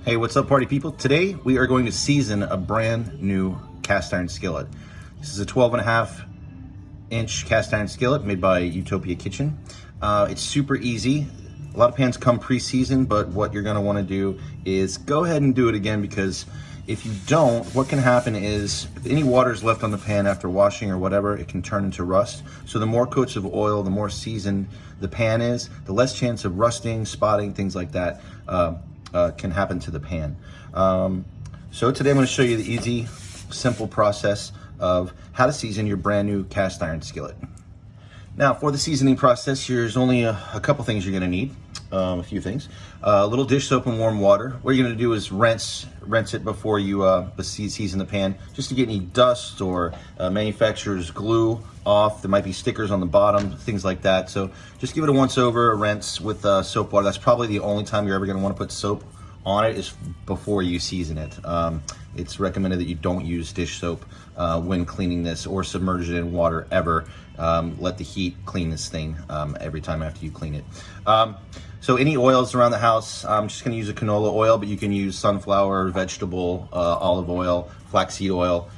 Hey, what's up, party people? Today we are going to season a brand new cast iron skillet. This is a 12.5-inch cast iron skillet made by Utopia Kitchen. It's super easy. A lot of pans come pre-seasoned, but what you're going to want to do is go ahead and do it again, because if you don't, what can happen is if any water is left on the pan after washing or whatever, it can turn into rust. So the more coats of oil, the more seasoned the pan is, the less chance of rusting, spotting, things like that can happen to the pan. So today I'm going to show you the easy, simple process of how to season your brand new cast iron skillet. Now, for the seasoning process, there's only a couple things you're going to need. A few things. A little dish soap and warm water. What you're going to do is rinse it before you season the pan, just to get any dust or manufacturer's glue off. There might be stickers on the bottom, things like that. So just give it a once over, a rinse with soap water. That's probably the only time you're ever going to want to put soap on it, is before you season it. It's recommended that you don't use dish soap when cleaning this, or submerge it in water ever. Let the heat clean this thing every time after you clean it. So any oils around the house, I'm just going to use a canola oil, but you can use sunflower, vegetable, olive oil, flaxseed oil.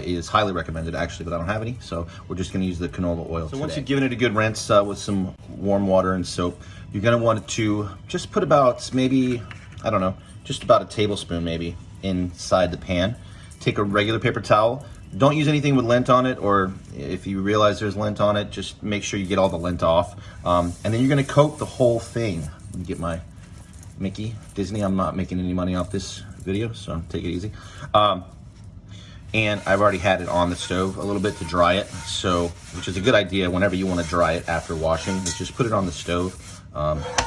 Is highly recommended, actually, but I don't have any, so we're just going to use the canola oil. So once you've given it a good rinse with some warm water and soap, you're going to want to just put about, maybe, I don't know, just about a tablespoon maybe inside the pan. Take a regular paper towel. Don't use anything with lint on it, or if you realize there's lint on it, just make sure you get all the lint off. And then you're going to coat the whole thing. Let me get my Mickey, Disney. I'm not making any money off this video, so take it easy. And I've already had it on the stove a little bit to dry it, so, which is a good idea whenever you want to dry it after washing, is just put it on the stove,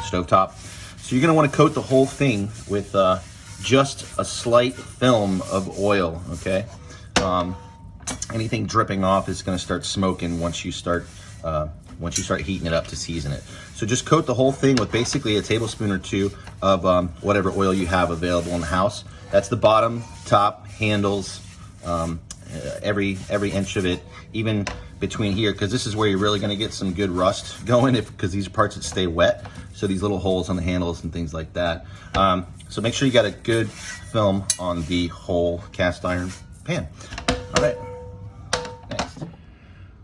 stove top. So you're going to want to coat the whole thing with just a slight film of oil, okay? Anything dripping off is going to start smoking once you start heating it up to season it. So just coat the whole thing with basically a tablespoon or two of whatever oil you have available in the house. That's the bottom, top, handles, every inch of it, even between here, because this is where you're really going to get some good rust going, because these are parts that stay wet. So these little holes on the handles and things like that. So make sure you got a good film on the whole cast iron pan. All right, next.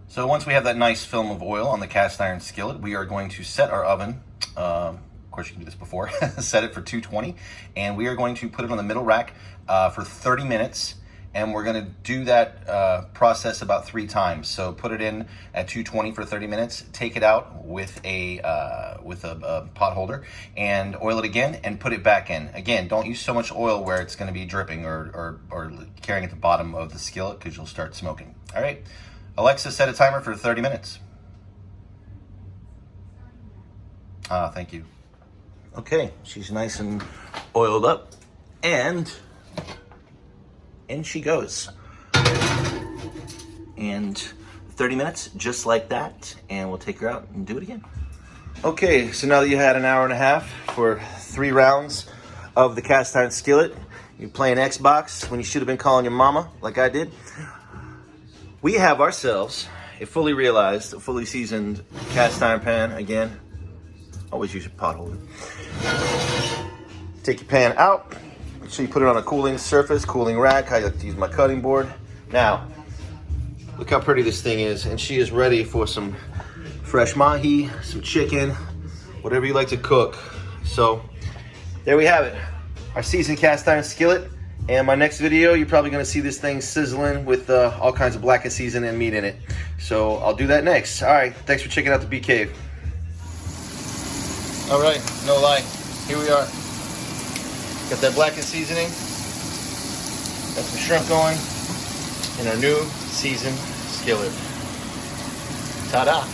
So once we have that nice film of oil on the cast iron skillet, we are going to set our oven. Of course, you can do this before. Set it for 220, and we are going to put it on the middle rack for 30 minutes. And we're going to do that process about 3 times. So put it in at 220 for 30 minutes, take it out with a pot holder, and oil it again, and put it back in. Again, don't use so much oil where it's going to be dripping or carrying at the bottom of the skillet, because you'll start smoking. All right, Alexa, set a timer for 30 minutes. Thank you. Okay, she's nice and oiled up, and in she goes. And 30 minutes, just like that, and we'll take her out and do it again. Okay, so now that you had an hour and a half for 3 rounds of the cast iron skillet, you're playing Xbox when you should have been calling your mama, like I did. We have ourselves a fully realized, fully seasoned cast iron pan. Again, always use your pot holder. Take your pan out. Make sure you put it on a cooling surface, cooling rack. I like to use my cutting board. Now, look how pretty this thing is, and she is ready for some fresh mahi, some chicken, whatever you like to cook. So, there we have it, our seasoned cast iron skillet. And my next video, you're probably gonna see this thing sizzling with all kinds of blackened seasoning and meat in it. So, I'll do that next. All right, thanks for checking out the Bee Cave. All right, no lie, here we are. Got that blackened seasoning, got some shrimp going, in our new seasoned skillet. Ta-da!